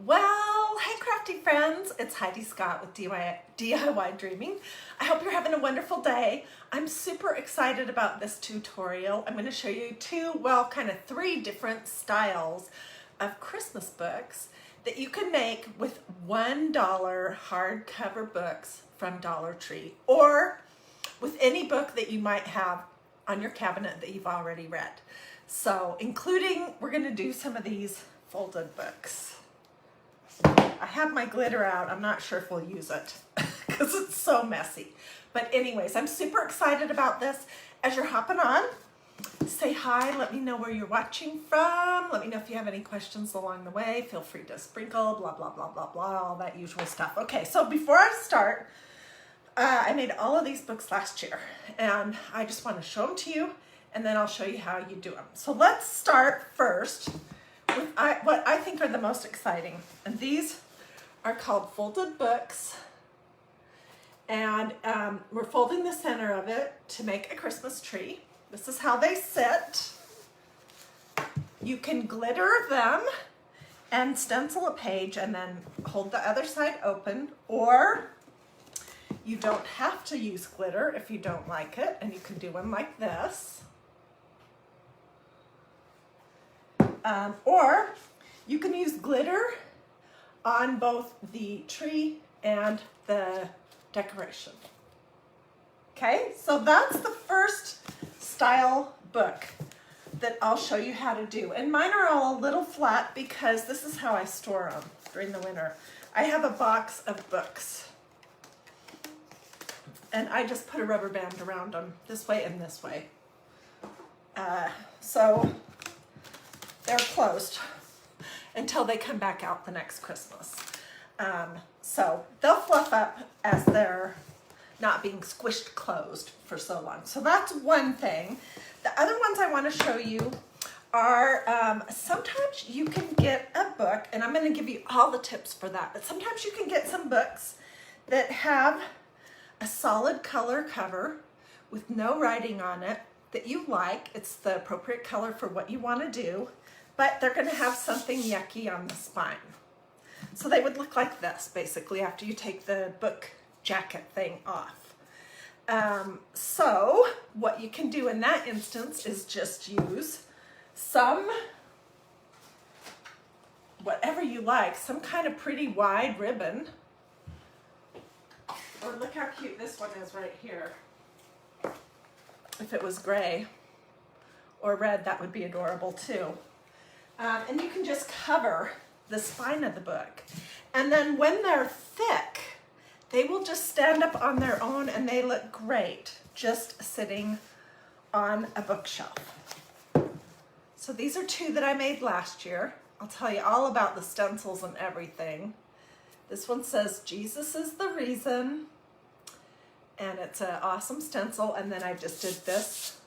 Well, hey crafty friends, it's Heidi Scott with DIY Dreaming. I hope you're having a wonderful day. I'm super excited about this tutorial. I'm going to show you three different styles of Christmas books that you can make with $1 hardcover books from Dollar Tree, or with any book that you might have on your cabinet that you've already read. So we're going to do some of these folded books. I have my glitter out. I'm not sure if we'll use it because it's so messy. But anyways, I'm super excited about this. As you're hopping on, say hi. Let me know where you're watching from. Let me know if you have any questions along the way. Feel free to sprinkle, blah, blah, blah, blah, blah, all that usual stuff. Okay, so before I start, I made all of these books last year, and I just want to show them to you, and then I'll show you how you do them. So let's start first with what I think are the most exciting. And these are called folded books. And we're folding the center of it to make a Christmas tree. This is how they sit. You can glitter them and stencil a page and then hold the other side open, or you don't have to use glitter if you don't like it, and you can do one like this. Or you can use glitter on both the tree and the decoration. Okay, so that's the first style book that I'll show you how to do. And mine are all a little flat because this is how I store them during the winter. I have a box of books, and I just put a rubber band around them this way and this way. So they're closed until they come back out the next Christmas. So they'll fluff up as they're not being squished closed for so long. So that's one thing. The other ones I want to show you are sometimes you can get a book, and I'm going to give you all the tips for that, but sometimes you can get some books that have a solid color cover with no writing on it that you like. It's the appropriate color for what you want to do, but they're going to have something yucky on the spine. So they would look like this, basically, after you take the book jacket thing off. So what you can do in that instance is just use some, whatever you like, some kind of pretty wide ribbon. Or look how cute this one is right here. If it was gray or red, that would be adorable too. And you can just cover the spine of the book. And then when they're thick, they will just stand up on their own, and they look great just sitting on a bookshelf. So these are two that I made last year. I'll tell you all about the stencils and everything. This one says, "Jesus is the reason." And it's an awesome stencil. And then I just did this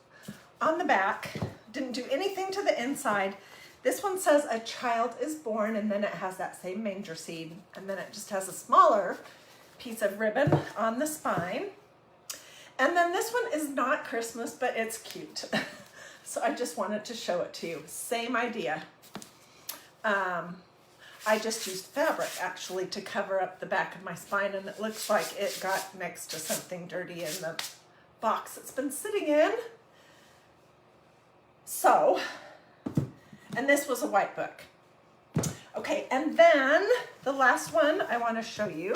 on the back. Didn't do anything to the inside. This one says, "A child is born," and then it has that same manger scene. And then it just has a smaller piece of ribbon on the spine. And then this one is not Christmas, but it's cute. So I just wanted to show it to you. Same idea. I just used fabric actually to cover up the back of my spine, and it looks like it got next to something dirty in the box it's been sitting in. So, and this was a white book. Okay, and then the last one I want to show you,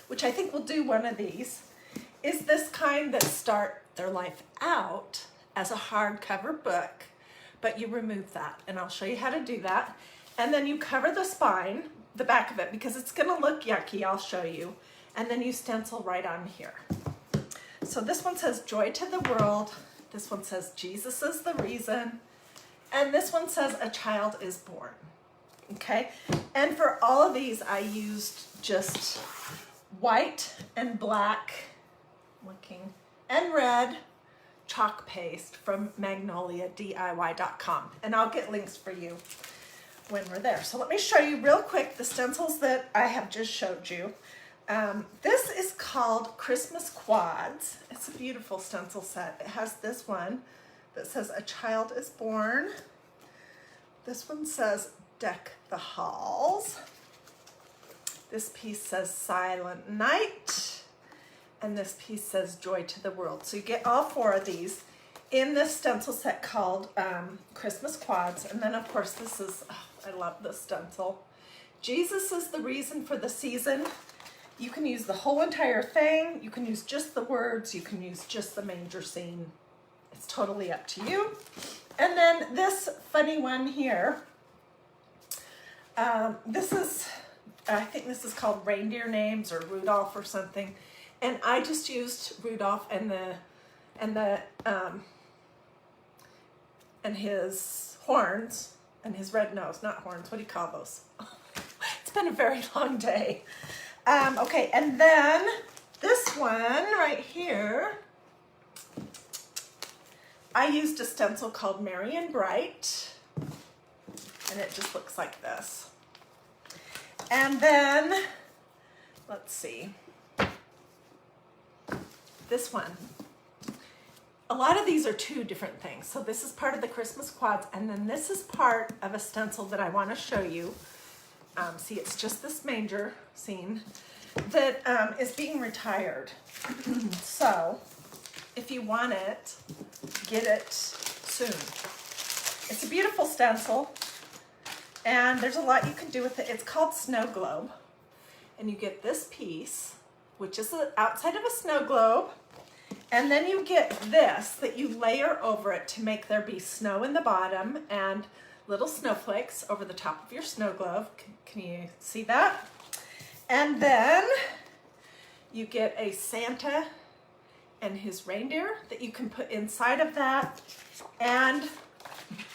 which I think we'll do one of these, is this kind that start their life out as a hardcover book, but you remove that, and I'll show you how to do that. And then you cover the spine, the back of it, because it's going to look yucky, I'll show you, and then you stencil right on here. So this one says, "Joy to the world." This one says, "Jesus is the reason." And this one says, "A child is born." Okay, and for all of these I used just white and black looking and red chalk paste from magnoliadiy.com, and I'll get links for you when we're there. So let me show you real quick the stencils that I have just showed you. This is called Christmas Quads. It's a beautiful stencil set. It has this one that says, "A child is born." This one says, deck the halls. This piece says Silent Night, and this piece says Joy to the World. So you get all four of these in this stencil set called Christmas Quads. And then of course this is, oh, I love this stencil. Jesus is the reason for the season. You can use the whole entire thing. You can use just the words. You can use just the manger scene. It's totally up to you. And then this funny one here, this is, I think this is called Reindeer Names or Rudolph or something. And I just used Rudolph and his horns and his red nose, not horns. What do you call those? It's been a very long day. Okay, and then this one right here, I used a stencil called Merry and Bright, and it just looks like this. And then, let's see, this one. A lot of these are two different things. So this is part of the Christmas Quads, and then this is part of a stencil that I want to show you. See, it's just this manger scene that is being retired. So if you want it, get it soon. It's a beautiful stencil, and there's a lot you can do with it. It's called Snow Globe, and you get this piece, which is the outside of a snow globe, and then you get this that you layer over it to make there be snow in the bottom and little snowflakes over the top of your snow globe. Can you see that? And then you get a Santa and his reindeer that you can put inside of that, and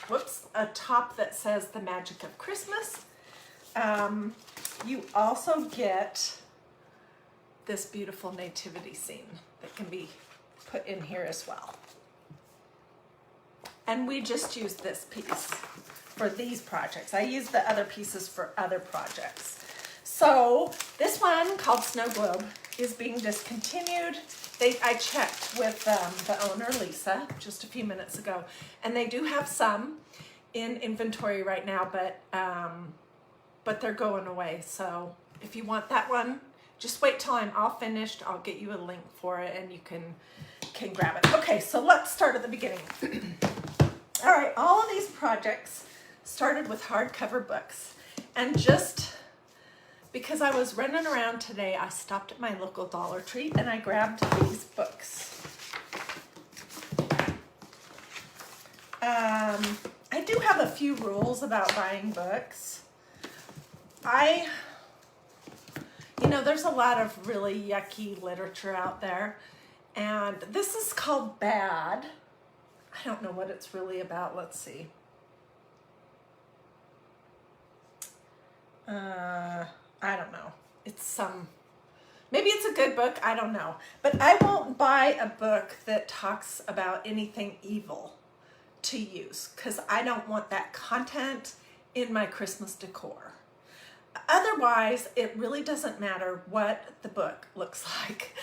whoops, a top that says The Magic of Christmas. You also get this beautiful nativity scene that can be put in here as well. And we just used this piece for these projects. I used the other pieces for other projects. So this one called Snow Globe is being discontinued. I checked with the owner, Lisa, just a few minutes ago, and they do have some in inventory right now, but they're going away. So if you want that one, just wait till I'm all finished. I'll get you a link for it and you can grab it. Okay, so let's start at the beginning. All right, all of these projects started with hardcover books, and just because I was running around today, I stopped at my local Dollar Tree and I grabbed these books. I do have a few rules about buying books. There's a lot of really yucky literature out there, and this is called Bad. I don't know what it's really about. Let's see. I don't know. Maybe it's a good book. I don't know. But I won't buy a book that talks about anything evil to use, because I don't want that content in my Christmas decor. Otherwise, it really doesn't matter what the book looks like.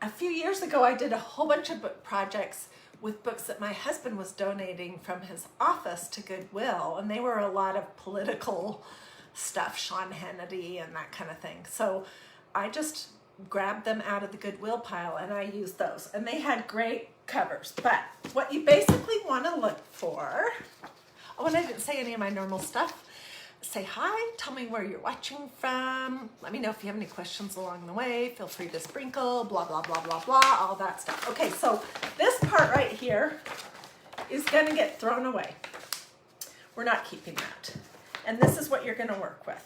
A few years ago, I did a whole bunch of book projects with books that my husband was donating from his office to Goodwill, and they were a lot of political stuff, Sean Hannity and that kind of thing. So I just grabbed them out of the Goodwill pile and I used those, and they had great covers. But what you basically want to look for, oh, and I didn't say any of my normal stuff. Say hi, tell me where you're watching from, let me know if you have any questions along the way, feel free to sprinkle, blah, blah, blah, blah, blah, all that stuff. Okay, so this part right here is gonna get thrown away. We're not keeping that. And this is what you're gonna work with.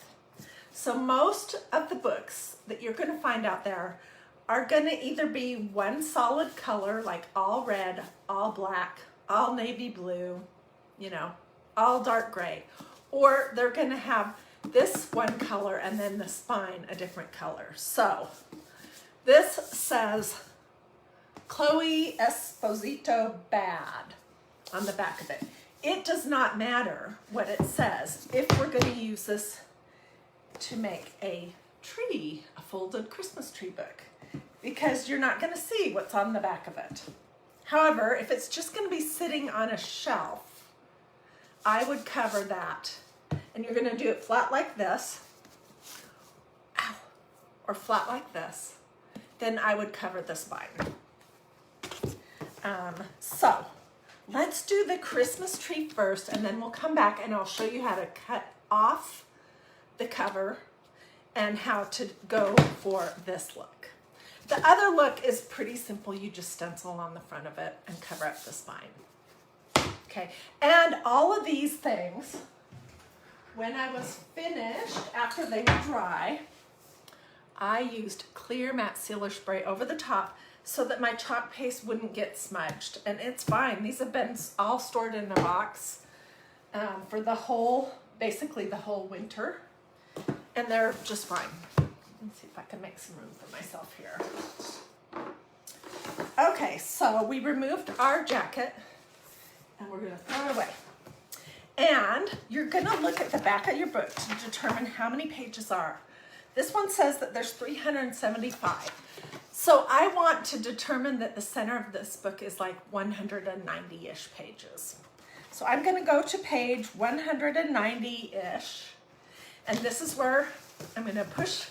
So most of the books that you're gonna find out there are gonna either be one solid color, like all red, all black, all navy blue, all dark gray, or they're gonna have this one color and then the spine a different color. So this says Chloe Esposito Bad on the back of it. It does not matter what it says if we're gonna use this to make a tree, a folded Christmas tree book, because you're not gonna see what's on the back of it. However, if it's just gonna be sitting on a shelf, I would cover that. And you're gonna do it flat like this, ow, or flat like this. Then I would cover the spine. So let's do the Christmas tree first, and then we'll come back and I'll show you how to cut off the cover and how to go for this look. The other look is pretty simple. You just stencil on the front of it and cover up the spine. Okay, and all of these things, when I was finished, after they were dry, I used clear matte sealer spray over the top so that my chalk paste wouldn't get smudged. And it's fine. These have been all stored in a box for the whole, basically the whole winter. And they're just fine. Let's see if I can make some room for myself here. Okay, so we removed our jacket and we're gonna throw it away. And you're gonna look at the back of your book to determine how many pages are. This one says that there's 375. So I want to determine that the center of this book is like 190-ish pages. So I'm gonna go to page 190-ish. And this is where I'm gonna push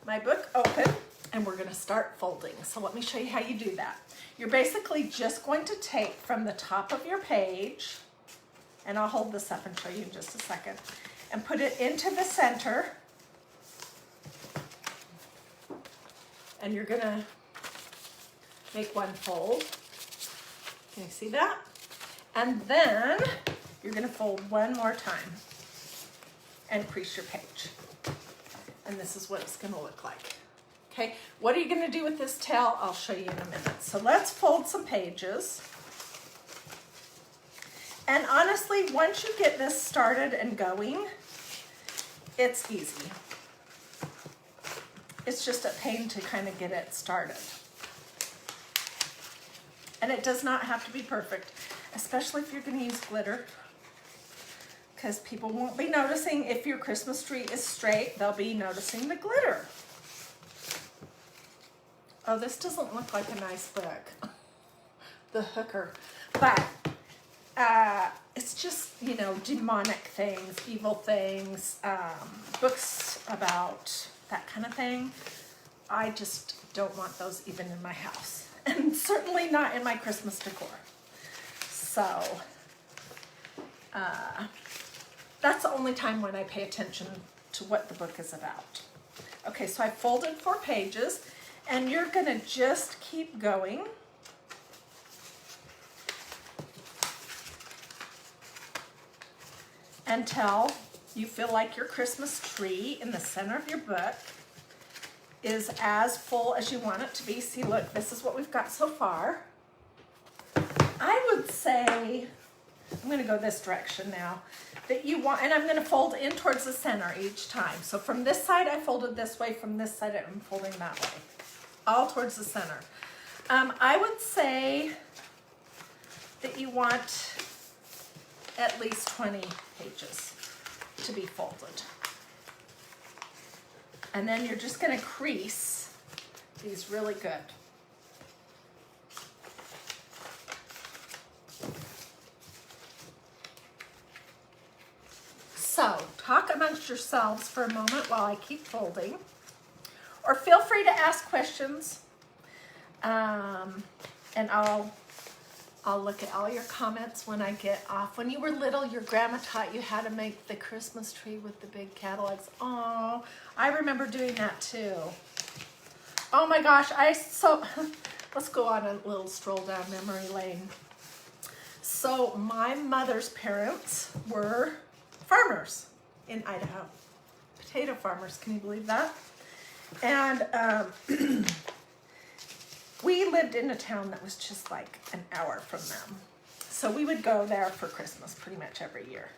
my book open and we're gonna start folding. So let me show you how you do that. You're basically just going to take from the top of your page, and I'll hold this up and show you in just a second, and put it into the center. And you're gonna make one fold. Can you see that? And then you're gonna fold one more time and crease your page. And this is what it's gonna look like. Okay, what are you gonna do with this tail? I'll show you in a minute. So let's fold some pages. And honestly, once you get this started and going, it's easy. It's just a pain to kind of get it started. And it does not have to be perfect, especially if you're gonna use glitter, because people won't be noticing if your Christmas tree is straight, they'll be noticing the glitter. Oh, this doesn't look like a nice book, The Hooker, but it's just, you know, demonic things, evil things, books about that kind of thing. I just don't want those even in my house, and certainly not in my Christmas decor. So that's the only time when I pay attention to what the book is about. Okay, so I folded 4 pages, and you're gonna just keep going. Until you feel like your Christmas tree in the center of your book is as full as you want it to be. See, look, this is what we've got so far. I would say, I'm gonna go this direction now, that you want, and I'm gonna fold in towards the center each time. So from this side, I folded this way, from this side, I'm folding that way, all towards the center. I would say that you want at least 20 pages to be folded. And then you're just gonna crease these really good. So talk amongst yourselves for a moment while I keep folding, or feel free to ask questions, and I'll look at all your comments when I get off. When you were little, your grandma taught you how to make the Christmas tree with the big catalogs. Oh, I remember doing that too. Oh my gosh, let's go on a little stroll down memory lane. So my mother's parents were farmers in Idaho. Potato farmers, can you believe that? And we lived in a town that was just like an hour from them. So we would go there for Christmas pretty much every year.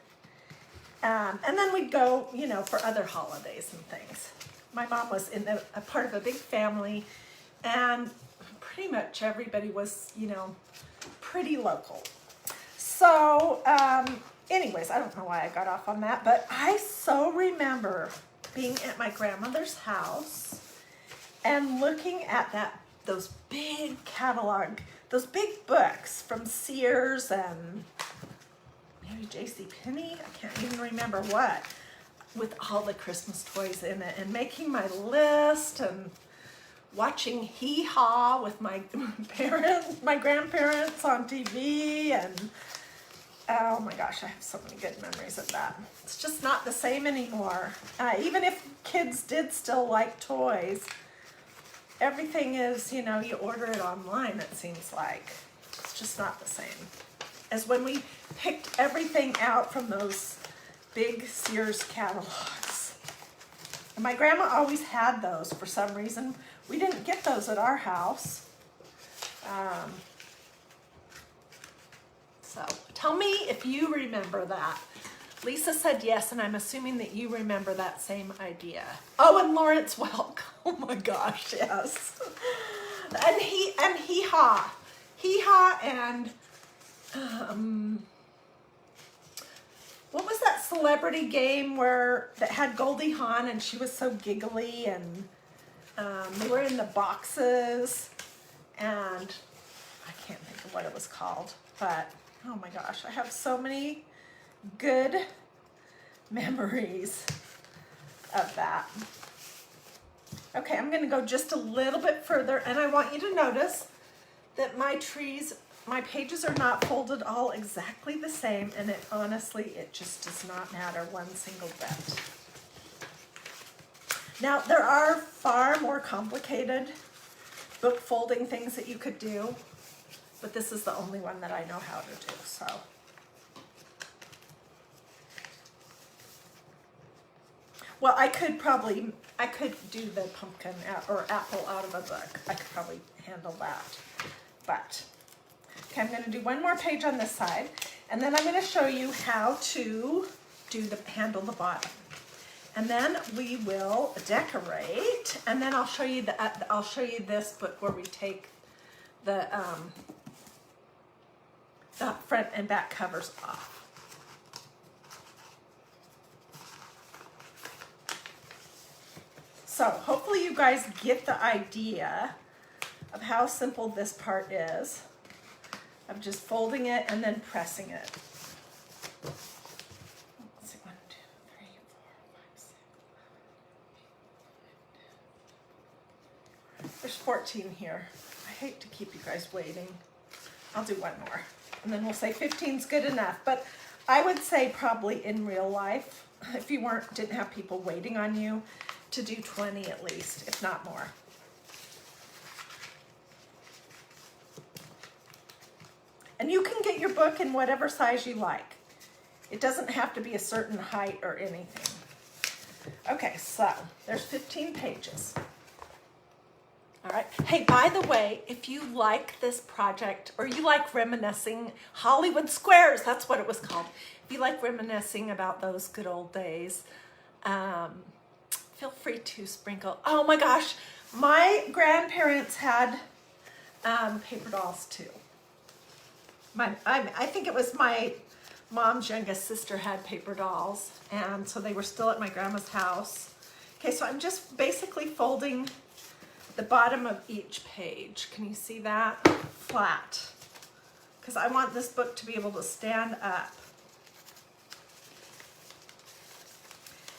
And then we'd go, you know, for other holidays and things. My mom was a part of a big family, and pretty much everybody was, you know, pretty local. So anyways, I don't know why I got off on that, but I so remember being at my grandmother's house and looking at those big catalog, those big books from Sears and maybe maybe JCPenney, I can't even remember what, with all the Christmas toys in it, and making my list and watching Hee Haw with my my grandparents on TV, and oh my gosh, I have so many good memories of that. It's just not the same anymore. Even if kids did still like toys, everything is, you know, you order it online, it seems like. It's just not the same as when we picked everything out from those big Sears catalogs. And my grandma always had those for some reason. We didn't get those at our house. So tell me if you remember that. Lisa said yes, and I'm assuming that you remember that same idea. Oh, and Lawrence Welk. Oh my gosh, yes. And Hee Haw. Hee Haw and what was that celebrity game that had Goldie Hawn and she was so giggly, and they were in the boxes, and I can't think of what it was called, but oh my gosh, I have so many good memories of that. Okay, I'm going to go just a little bit further, and I want you to notice that my pages are not folded all exactly the same, and honestly, it just does not matter one single bit. Now, there are far more complicated book folding things that you could do, but this is the only one that I know how to do, so. Well, I could do the pumpkin or apple out of a book. I could probably handle that, but. Okay, I'm going to do one more page on this side, and then I'm going to show you how to handle the bottom. And then we will decorate, and then I'll show you this book where we take the front and back covers off. So hopefully you guys get the idea of how simple this part is, of just folding it and then pressing it. Let's see, 1, 2, 3, 4, 5, 6. There's 14 here. I hate to keep you guys waiting. I'll do one more, and then we'll say 15 is good enough. But I would say probably in real life, if you didn't have people waiting on you, to do 20 at least, if not more. And you can get your book in whatever size you like. It doesn't have to be a certain height or anything. Okay, so there's 15 pages. All right. Hey, by the way, if you like this project, or you like reminiscing Hollywood Squares, that's what it was called. If you like reminiscing about those good old days, feel free to sprinkle. Oh my gosh, my grandparents had paper dolls too. I think it was my mom's youngest sister had paper dolls, and so they were still at my grandma's house. Okay, so I'm just basically folding the bottom of each page. Can you see that? Flat. Because I want this book to be able to stand up.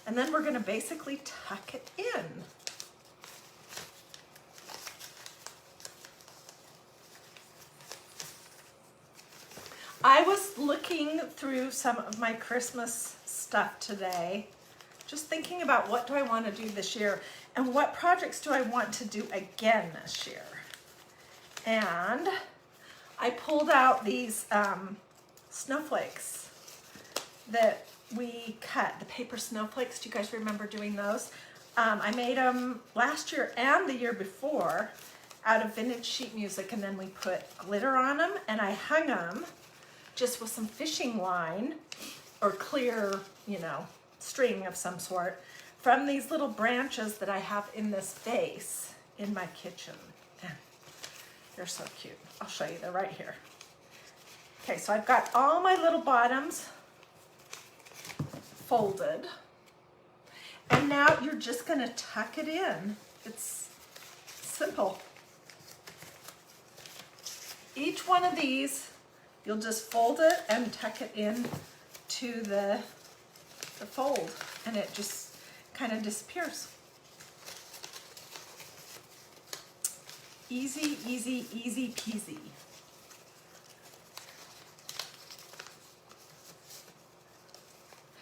And then we're going to basically tuck it in. I was looking through some of my Christmas stuff today, just thinking about what do I want to do this year and what projects do I want to do again this year. And I pulled out these snowflakes that we cut, the paper snowflakes. Do you guys remember doing those? I made them last year and the year before out of vintage sheet music, and then we put glitter on them, and I hung them just with some fishing line or clear, string of some sort from these little branches that I have in this vase in my kitchen. They're so cute. I'll show you. They're right here. Okay, so I've got all my little bottoms folded, and now you're just going to tuck it in. It's simple. Each one of these, you'll just fold it and tuck it in to the fold, and it just kind of disappears. Easy, easy, easy peasy.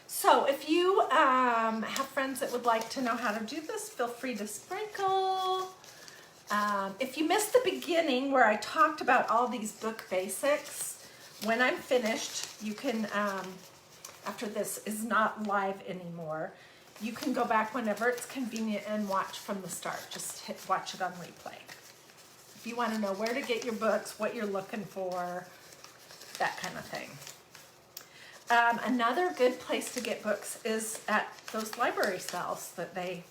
So if you have friends that would like to know how to do this, feel free to sprinkle. If you missed the beginning where I talked about all these book basics, when I'm finished, you can, after this is not live anymore, you can go back whenever it's convenient and watch from the start. Just watch it on replay. If you want to know where to get your books, what you're looking for, that kind of thing. Another good place to get books is at those library sales that the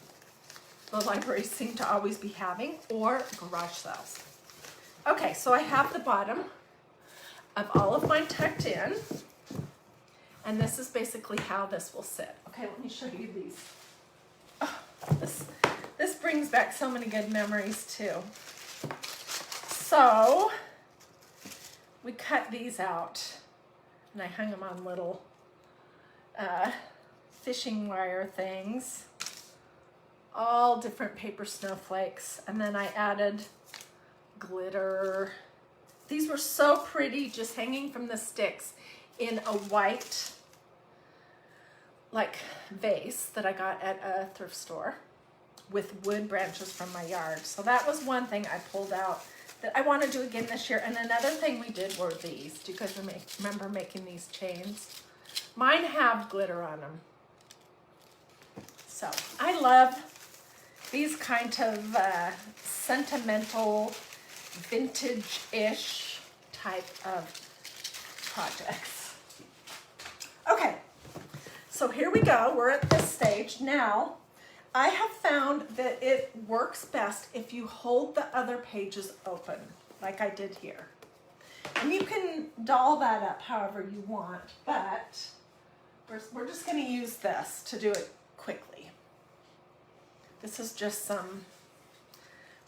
libraries seem to always be having, or garage sales. Okay, so I have the bottom of all of mine tucked in, and this is basically how this will sit. Okay, let me show you these. Oh, this brings back so many good memories too. So we cut these out, and I hung them on little fishing wire things, all different paper snowflakes, and then I added glitter. These were so pretty, just hanging from the sticks in a white like vase that I got at a thrift store with wood branches from my yard. So that was one thing I pulled out that I want to do again this year. And another thing we did were these. Do you guys remember making these chains? Mine have glitter on them. So I love these kind of sentimental, vintage-ish type of projects. Okay, so here we go. We're at this stage now. I have found that it works best if you hold the other pages open, like I did here. And you can doll that up however you want, but we're just going to use this to do it quickly. This is just some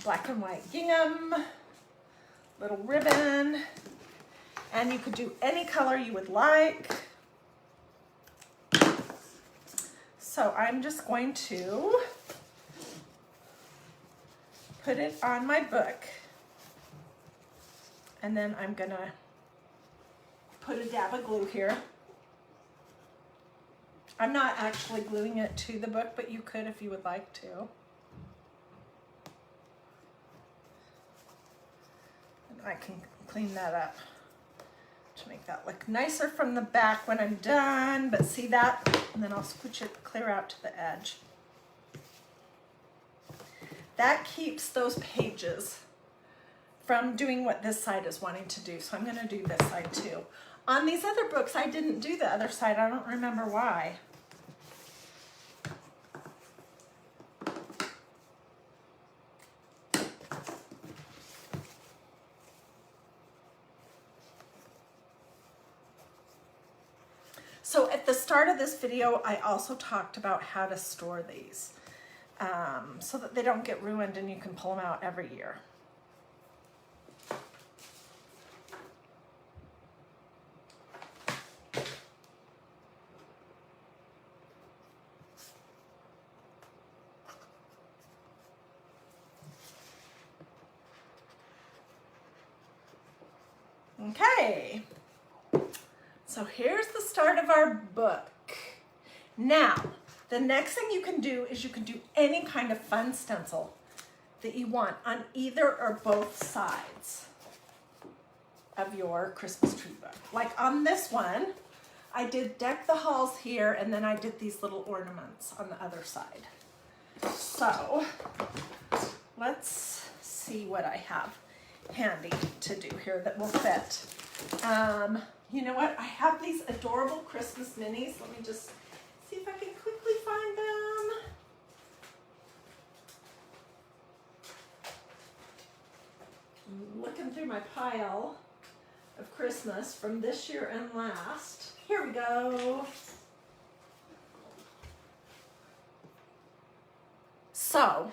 black and white gingham, little ribbon, and you could do any color you would like. So I'm just going to put it on my book, and then I'm gonna put a dab of glue here. I'm not actually gluing it to the book, but you could if you would like to. And I can clean that up to make that look nicer from the back when I'm done, but see that? And then I'll scooch it clear out to the edge. That keeps those pages from doing what this side is wanting to do. So I'm gonna do this side too. On these other books, I didn't do the other side. I don't remember why. So at the start of this video, I also talked about how to store these so that they don't get ruined and you can pull them out every year. Okay. So here's the start of our book. Now, the next thing you can do is you can do any kind of fun stencil that you want on either or both sides of your Christmas tree book. Like on this one, I did Deck the Halls here, and then I did these little ornaments on the other side. So let's see what I have handy to do here that will fit. You know what? I have these adorable Christmas minis. Let me just see if I can quickly find them. I'm looking through my pile of Christmas from this year and last. Here we go. So,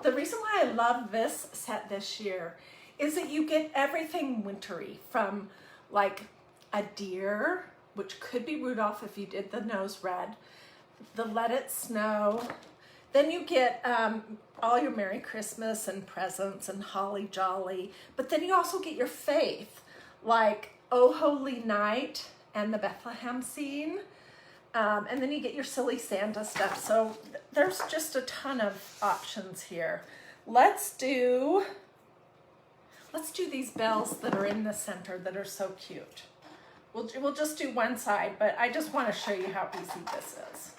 the reason why I love this set this year is that you get everything wintry, from like a deer which could be Rudolph if you did the nose red, the Let It Snow. Then you get all your Merry Christmas and presents and Holly Jolly. But then you also get your faith, like Oh Holy Night and the Bethlehem scene. And then you get your silly Santa stuff. So there's just a ton of options here. Let's do these bells that are in the center that are so cute. We'll just do one side, but I just want to show you how easy this is.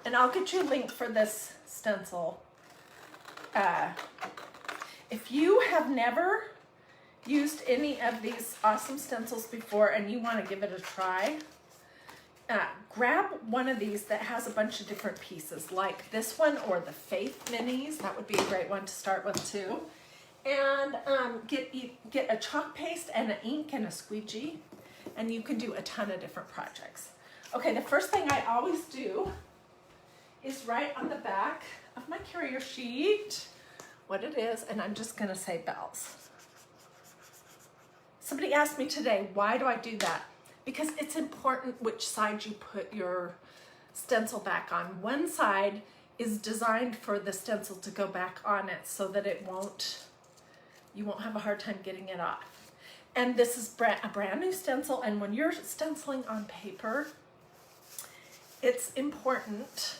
And I'll get you a link for this stencil. If you have never used any of these awesome stencils before and you want to give it a try, grab one of these that has a bunch of different pieces, like this one or the Faith Minis. That would be a great one to start with too. And get a chalk paste and an ink and a squeegee, and you can do a ton of different projects. Okay, the first thing I always do is write on the back of my carrier sheet what it is, and I'm just gonna say bells. Somebody asked me today, why do I do that? Because it's important which side you put your stencil back on. One side is designed for the stencil to go back on it so that you won't have a hard time getting it off. And this is a brand new stencil, and when you're stenciling on paper, it's important,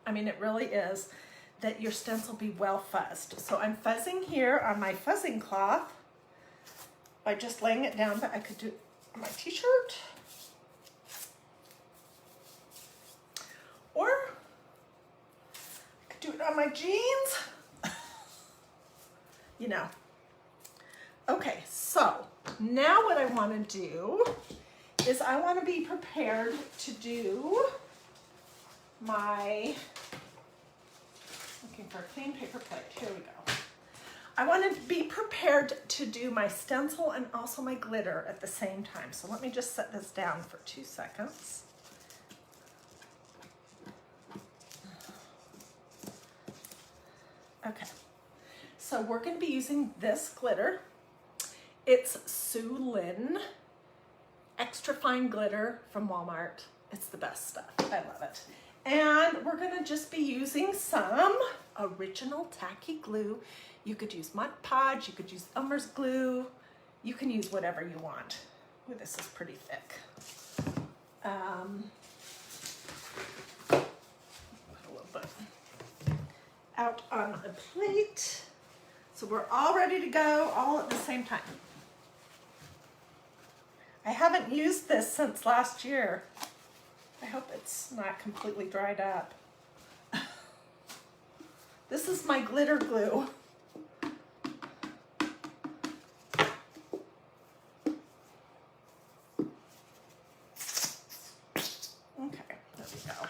I mean it really is, that your stencil be well fuzzed. So I'm fuzzing here on my fuzzing cloth by just laying it down, but I could do it on my t-shirt. Or I could do it on my jeans. You know. Okay, so now what I want to do is I want to be prepared to do my, looking for a clean paper plate, here we go. I want to be prepared to do my stencil and also my glitter at the same time. So let me just set this down for 2 seconds. Okay, so we're going to be using this glitter. It's Sue Lin extra fine glitter from Walmart. It's the best stuff. I love it. And we're going to just be using some original tacky glue. You could use Mod Podge, you could use Elmer's glue, you can use whatever you want. Ooh, this is pretty thick. Put a little bit out on the plate. So we're all ready to go, all at the same time. I haven't used this since last year. I hope it's not completely dried up. This is my glitter glue. Okay, there we go.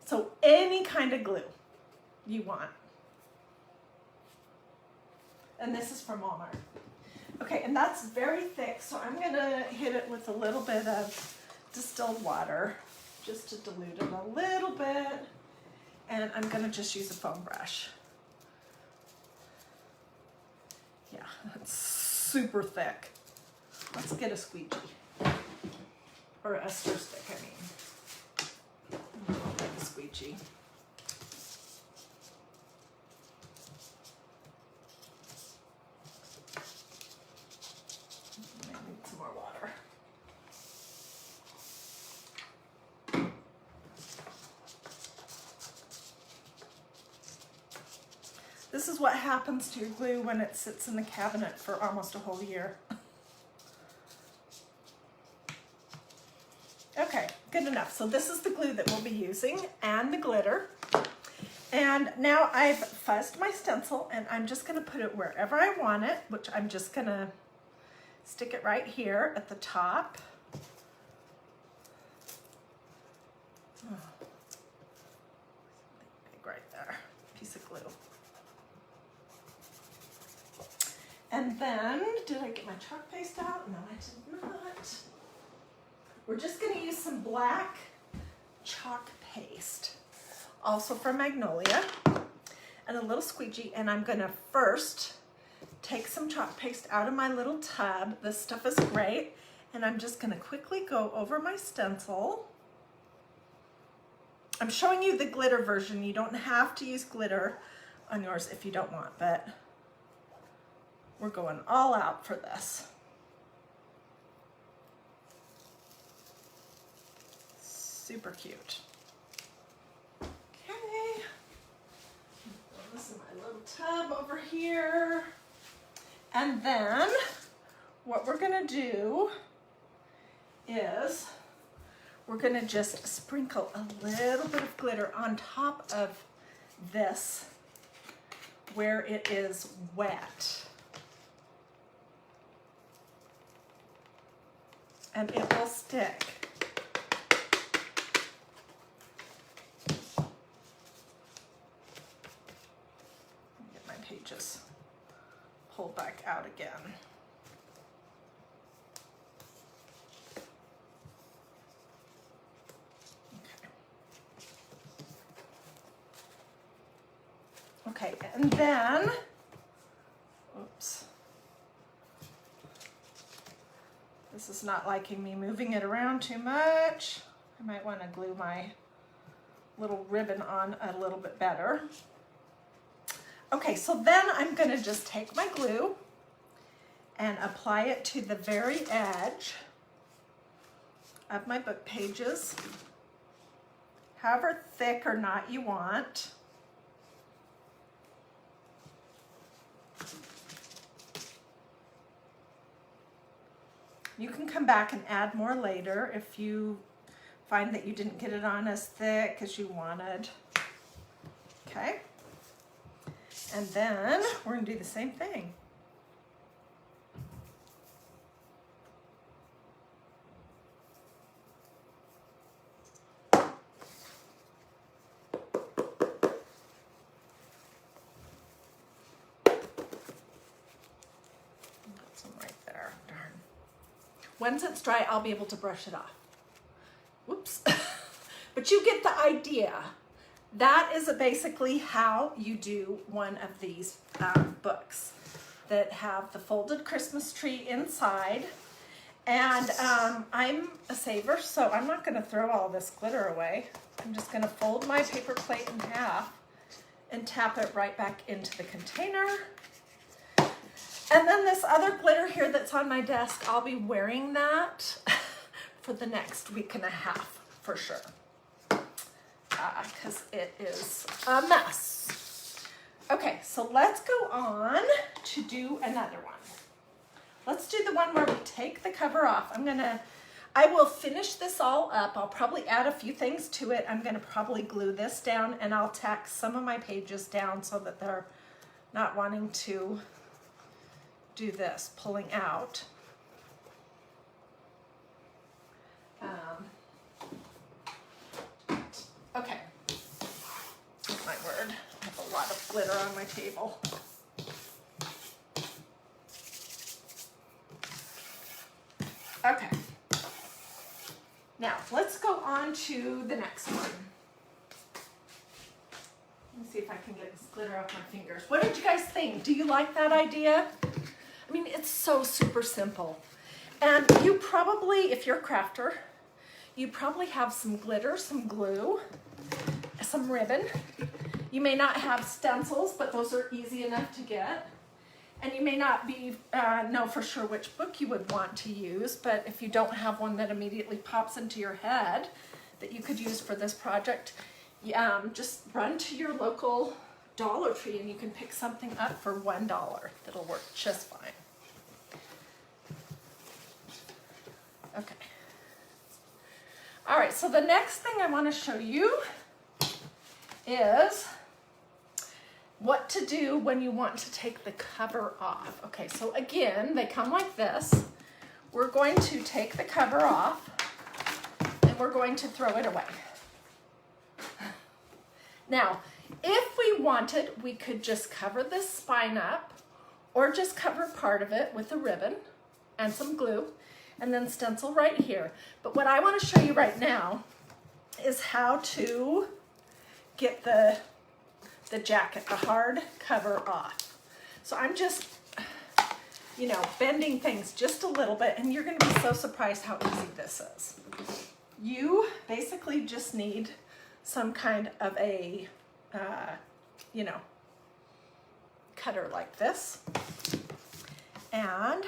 So any kind of glue you want. And this is from Walmart. Okay, and that's very thick, so I'm gonna hit it with a little bit of distilled water just to dilute it a little bit. And I'm gonna just use a foam brush. Yeah, it's super thick. Let's get a squeegee. Or a stir stick, I mean. I'll get a squeegee. This is what happens to your glue when it sits in the cabinet for almost a whole year. Okay, good enough. So this is the glue that we'll be using and the glitter. And now I've fuzzed my stencil and I'm just gonna put it wherever I want it, which I'm just gonna stick it right here at the top. Oh, big right there, piece of glue. And then, did I get my chalk paste out? No, I did not. We're just gonna use some black chalk paste, also from Magnolia. and a little squeegee, and I'm gonna first take some chalk paste out of my little tub. This stuff is great. And I'm just gonna quickly go over my stencil. I'm showing you the glitter version. You don't have to use glitter on yours if you don't want, but we're going all out for this. Super cute. Okay, throw this in my little tub over here. And then what we're gonna do is we're gonna just sprinkle a little bit of glitter on top of this where it is wet. And it will stick. Get my pages pulled back out again. Okay, and then, oops, this is not liking me moving it around too much. I might want to glue my little ribbon on a little bit better. Okay, so then I'm going to just take my glue and apply it to the very edge of my book pages, however thick or not you want. You can come back and add more later if you find that you didn't get it on as thick as you wanted. Okay. And then we're going to do the same thing. Once it's dry, I'll be able to brush it off. Whoops. But you get the idea. That is basically how you do one of these books that have the folded Christmas tree inside. And I'm a saver, so I'm not going to throw all this glitter away. I'm just going to fold my paper plate in half and tap it right back into the container. And then this other glitter here that's on my desk, I'll be wearing that for the next week and a half for sure, because it is a mess. Okay, so let's go on to do another one. Let's do the one where we take the cover off. I will finish this all up. I'll probably add a few things to it. I'm gonna probably glue this down, and I'll tack some of my pages down so that they're not wanting to do this, pulling out. Okay, oh my word, I have a lot of glitter on my table. Okay, now let's go on to the next one. Let me see if I can get this glitter off my fingers. What did you guys think? Do you like that idea? I mean, it's so super simple. And you probably, if you're a crafter, you probably have some glitter, some glue, some ribbon. You may not have stencils, but those are easy enough to get. And you may not know for sure which book you would want to use, but if you don't have one that immediately pops into your head that you could use for this project, just run to your local Dollar Tree and you can pick something up for $1 that'll work just fine. Okay. All right, so the next thing I want to show you is what to do when you want to take the cover off. Okay, so again, they come like this. We're going to take the cover off and we're going to throw it away. Now, if we wanted, we could just cover this spine up or just cover part of it with a ribbon and some glue and then stencil right here. But what I want to show you right now is how to get the the jacket, the hard cover off. So I'm just, you know, bending things just a little bit, and you're going to be so surprised how easy this is. You basically just need some kind of a, you know, cutter like this. And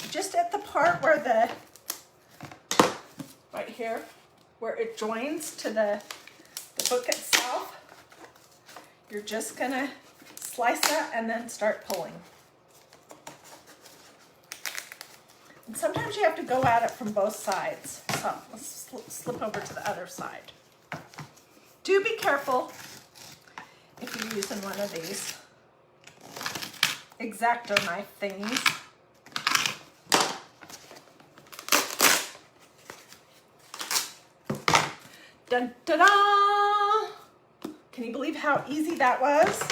just at the part where right here, where it joins to the book itself, you're just gonna slice that and then start pulling. And sometimes you have to go at it from both sides. So let's slip over to the other side. Do be careful if you're using one of these X-Acto knife thingies. Dun, da, da. Can you believe how easy that was?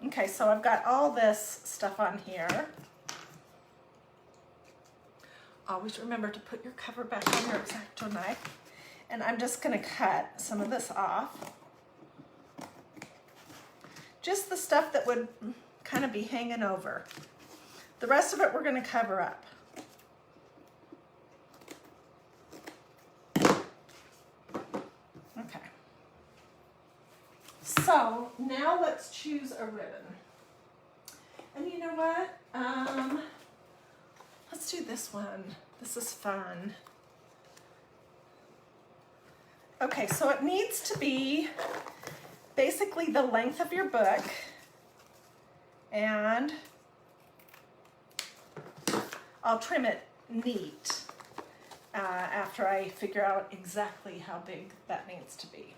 Okay, so I've got all this stuff on here. Always remember to put your cover back on your X-Acto knife. And I'm just gonna cut some of this off. Just the stuff that would kind of be hanging over. The rest of it we're gonna cover up. Okay. So now let's choose a ribbon. And you know what? Let's do this one. This is fun. Okay, so it needs to be basically the length of your book, and I'll trim it neat after I figure out exactly how big that needs to be.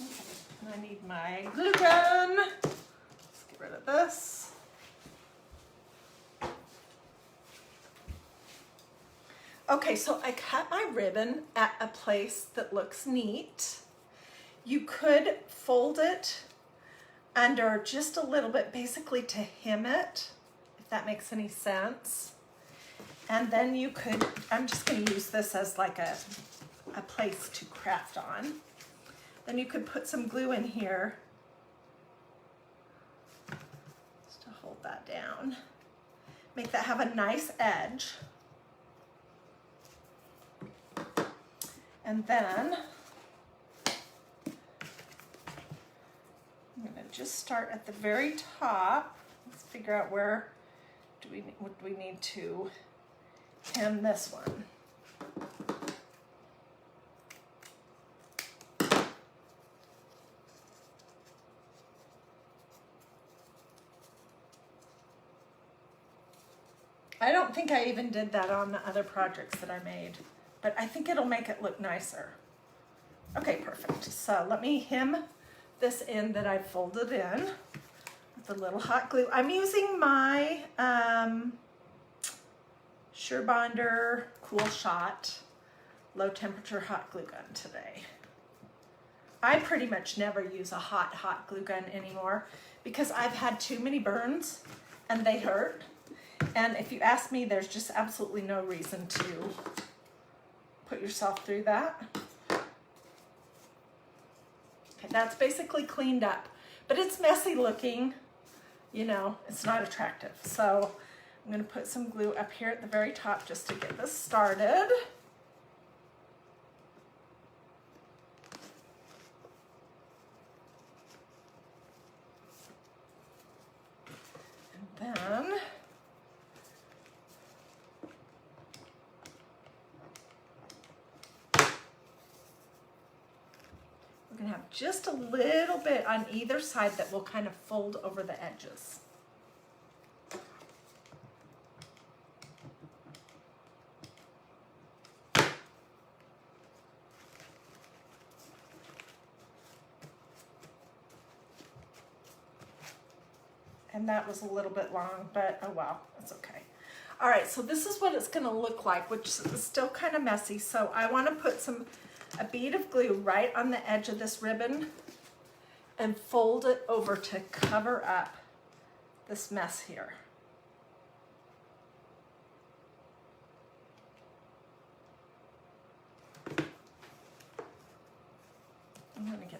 Okay, and I need my glue gun. Let's get rid of this. Okay, so I cut my ribbon at a place that looks neat. You could fold it under just a little bit, basically to hem it, if that makes any sense. And then you could, I'm just going to use this as like a place to craft on. Then you could put some glue in here just to hold that down. Make that have a nice edge. And then I'm going to just start at the very top. Let's figure out what do we need to hem this one. I don't think I even did that on the other projects that I made, but I think it'll make it look nicer. Okay, perfect. So let me hem this in that I folded in with a little hot glue. I'm using my Surebonder Cool Shot low temperature hot glue gun today. I pretty much never use a hot glue gun anymore because I've had too many burns and they hurt. And if you ask me, there's just absolutely no reason to put yourself through that. Okay, that's basically cleaned up, but it's messy looking, you know, it's not attractive. So I'm going to put some glue up here at the very top just to get this started. And then we're going to have just a little bit on either side that will kind of fold over the edges. And that was a little bit long, but oh well, it's okay. All right, so this is what it's going to look like, which is still kind of messy. So I want to put a bead of glue right on the edge of this ribbon and fold it over to cover up this mess here.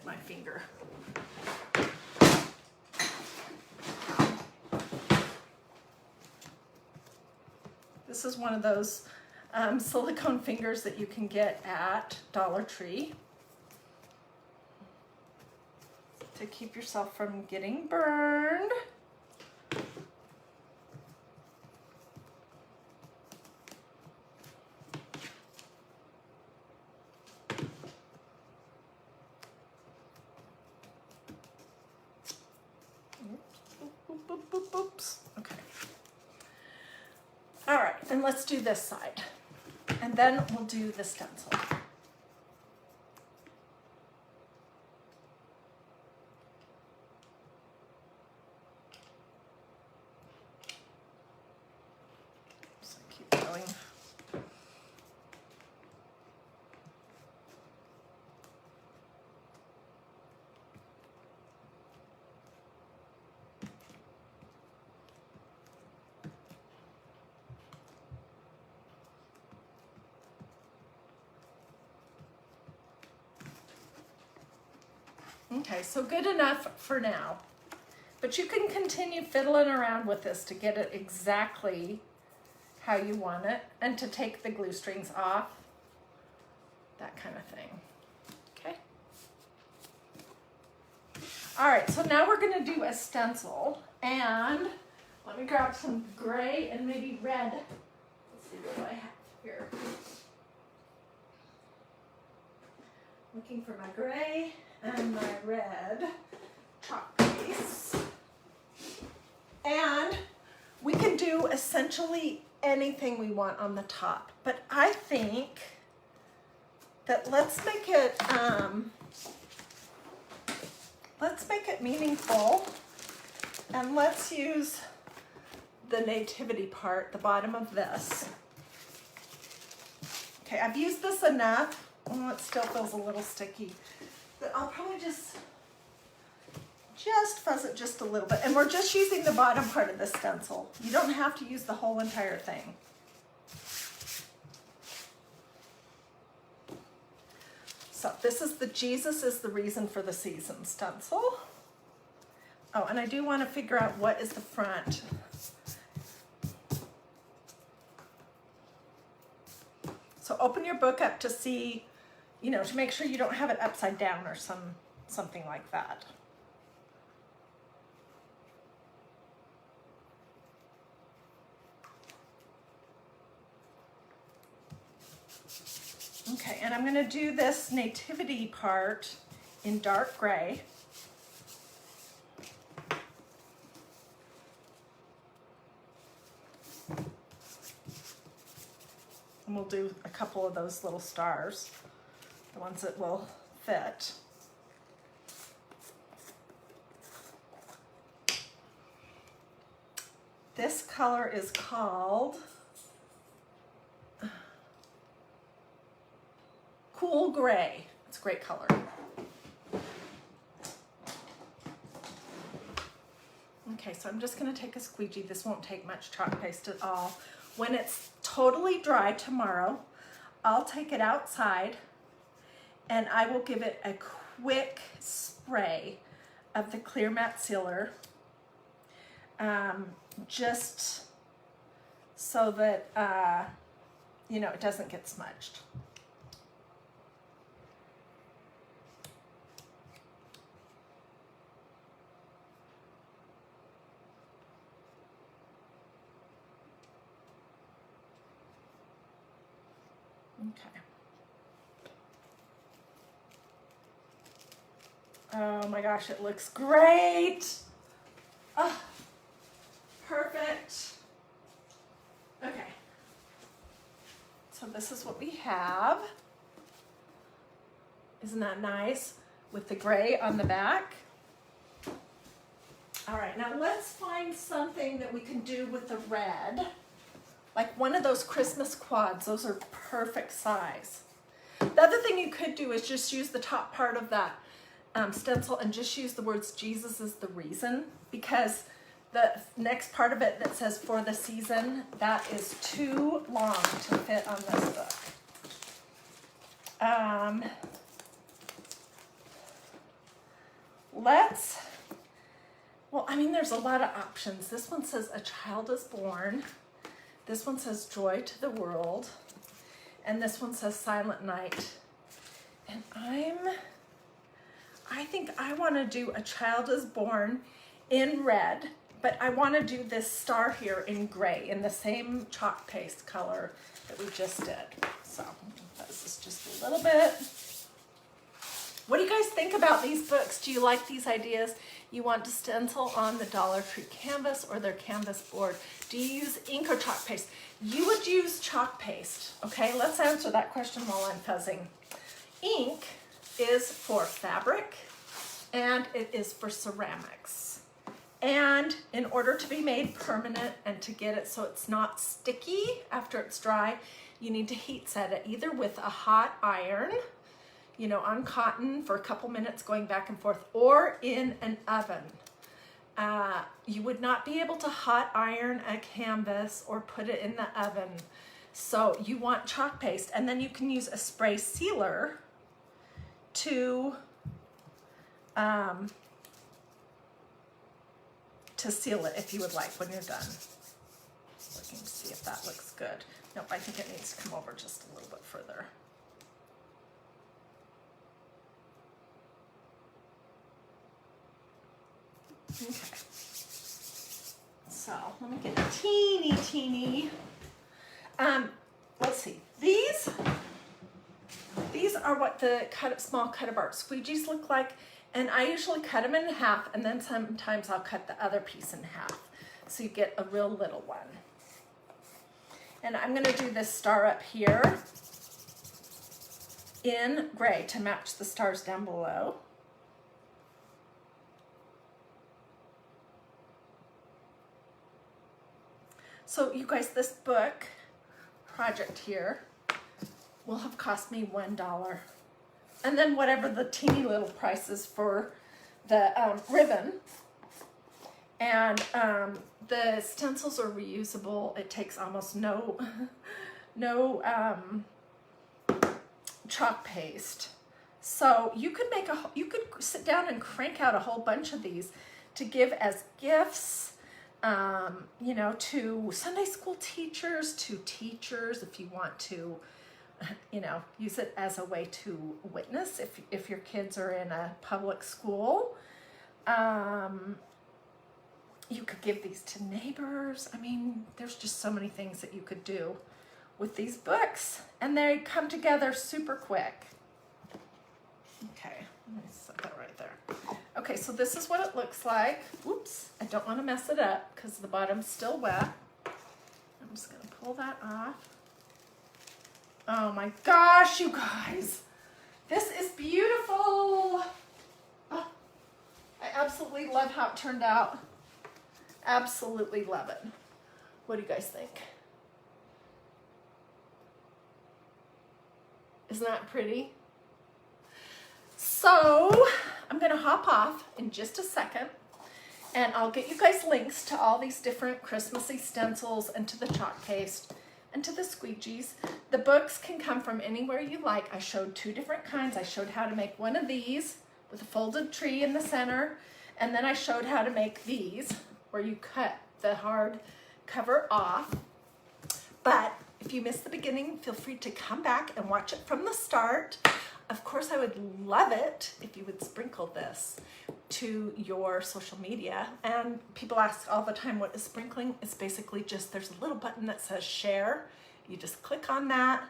hit my finger. This is one of those silicone fingers that you can get at Dollar Tree to keep yourself from getting burned. Oops. Okay. All right, and let's do this side. And then we'll do the stencil. So keep going. Okay, so good enough for now. But you can continue fiddling around with this to get it exactly how you want it and to take the glue strings off, that kind of thing. Okay. All right, so now we're gonna do a stencil, and let me grab some gray and maybe red. Let's see what I have here. Looking for my gray and my red chalk piece. And we can do essentially anything we want on the top, but I think that let's make it meaningful, and let's use the nativity part, the bottom of this. Okay, I've used this enough. Oh, it still feels a little sticky. But I'll probably just fuzz it just a little bit. And we're just using the bottom part of the stencil. You don't have to use the whole entire thing. So this is the Jesus is the Reason for the Season stencil. Oh, and I do want to figure out what is the front. So open your book up to see, you know, to make sure you don't have it upside down or something like that. Okay, and I'm going to do this nativity part in dark gray. And we'll do a couple of those little stars, the ones that will fit. This color is called Cool Gray. It's a great color. Okay, so I'm just going to take a squeegee. This won't take much chalk paste at all. When it's totally dry tomorrow, I'll take it outside and I will give it a quick spray of the Clear Matte Sealer, just so that, you know, it doesn't get smudged. Okay. Oh my gosh, it looks great. Oh, perfect. Okay. So this is what we have. Isn't that nice? With the gray on the back. All right, now let's find something that we can do with the red. Like one of those Christmas quads. Those are perfect size. The other thing you could do is just use the top part of that stencil and just use the words Jesus is the Reason, because the next part of it that says for the season, that is too long to fit on this book. well, I mean, there's a lot of options. This one says A Child is Born. This one says Joy to the World. And this one says Silent Night. And I think I want to do A Child is Born in red, but I want to do this star here in gray, in the same chalk paste color that we just did. So this is just a little bit. What do you guys think about these books? Do you like these ideas? You want to stencil on the Dollar Tree canvas or their canvas board? Do you use ink or chalk paste? You would use chalk paste, okay? Let's answer that question while I'm fuzzing. Ink is for fabric and it is for ceramics. And in order to be made permanent and to get it so it's not sticky after it's dry, you need to heat set it either with a hot iron, you know, on cotton for a couple minutes going back and forth, or in an oven. You would not be able to hot iron a canvas or put it in the oven. So you want chalk paste, and then you can use a spray sealer to seal it if you would like when you're done. Looking to see if that looks good. Nope, I think it needs to come over just a little bit further. Okay. So let me get a teeny. Let's see. These are what the small cut-apart squeegees look like. And I usually cut them in half, and then sometimes I'll cut the other piece in half. So you get a real little one. And I'm gonna do this star up here in gray to match the stars down below. So you guys, this book project here will have cost me $1. And then whatever the teeny little price is for the ribbon. And the stencils are reusable. It takes almost no chalk paste. So you could sit down and crank out a whole bunch of these to give as gifts, you know, to Sunday school teachers, to teachers, if you want to, you know, use it as a way to witness if your kids are in a public school. You could give these to neighbors. I mean, there's just so many things that you could do with these books, and they come together super quick. Okay, let me set that right there. Okay, so this is what it looks like. Oops, I don't want to mess it up because the bottom's still wet. I'm just gonna pull that off. Oh my gosh, you guys. This is beautiful. Oh, I absolutely love how it turned out. Absolutely love it. What do you guys think? Isn't that pretty? So I'm gonna hop off in just a second, and I'll get you guys links to all these different Christmassy stencils and to the chalk paste and to the squeegees. The books can come from anywhere you like. I showed 2 different kinds. I showed how to make one of these with a folded tree in the center, and then I showed how to make these where you cut the hard cover off. But if you missed the beginning, feel free to come back and watch it from the start. Of course, I would love it if you would sprinkle this to your social media. And people ask all the time, what is sprinkling? It's basically just, there's a little button that says share. You just click on that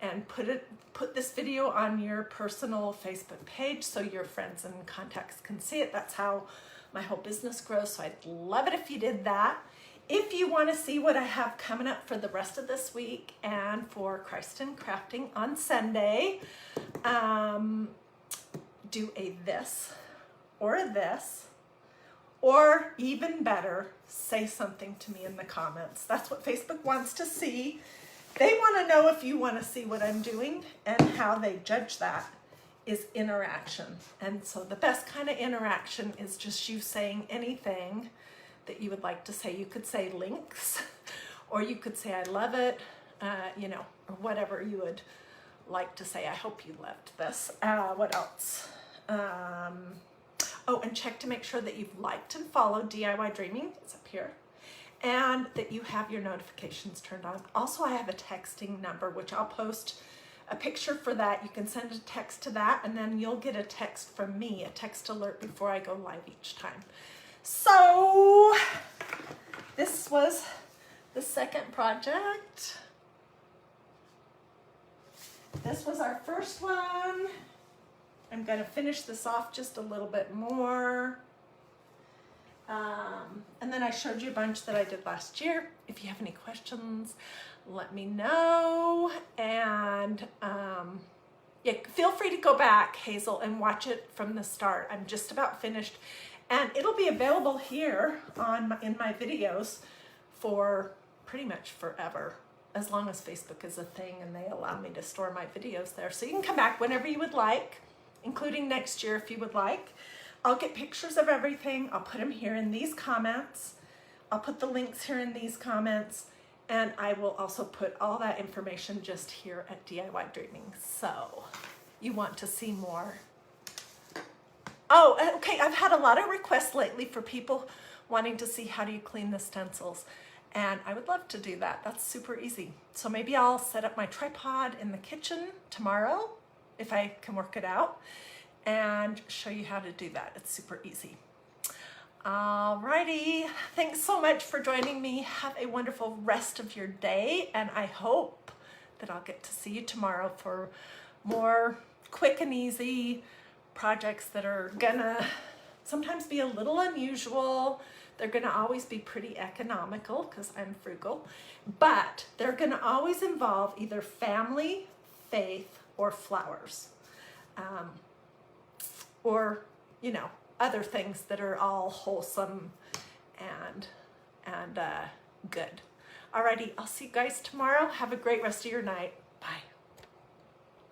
and put this video on your personal Facebook page so your friends and contacts can see it. That's how my whole business grows. So I'd love it if you did that. If you want to see what I have coming up for the rest of this week and for Christen Crafting on Sunday, do a this or a this, or even better, say something to me in the comments. That's what Facebook wants to see. They want to know if you want to see what I'm doing, and how they judge that is interaction. And so the best kind of interaction is just you saying anything that you would like to say. You could say links, or you could say I love it, you know, or whatever you would like to say. I hope you loved this. What else? Oh, and check to make sure that you've liked and followed DIY Dreaming. It's up here. And that you have your notifications turned on. Also, I have a texting number, which I'll post a picture for that. You can send a text to that, and then you'll get a text from me, a text alert before I go live each time. So this was the second project. This was our first one. I'm going to finish this off just a little bit more. And then I showed you a bunch that I did last year. If you have any questions, let me know. And yeah, feel free to go back, Hazel, and watch it from the start. I'm just about finished. And it'll be available here in my videos for pretty much forever, as long as Facebook is a thing and they allow me to store my videos there. So you can come back whenever you would like, including next year if you would like. I'll get pictures of everything. I'll put them here in these comments. I'll put the links here in these comments. And I will also put all that information just here at DIY Dreaming. So you want to see more. Oh, okay, I've had a lot of requests lately for people wanting to see how do you clean the stencils. And I would love to do that. That's super easy. So maybe I'll set up my tripod in the kitchen tomorrow, if I can work it out, and show you how to do that. It's super easy. Alrighty, thanks so much for joining me. Have a wonderful rest of your day, and I hope that I'll get to see you tomorrow for more quick and easy projects that are gonna sometimes be a little unusual. They're gonna always be pretty economical because I'm frugal, but they're gonna always involve either family, faith, or flowers, or, you know, other things that are all wholesome and good. Alrighty, I'll see you guys tomorrow. Have a great rest of your night.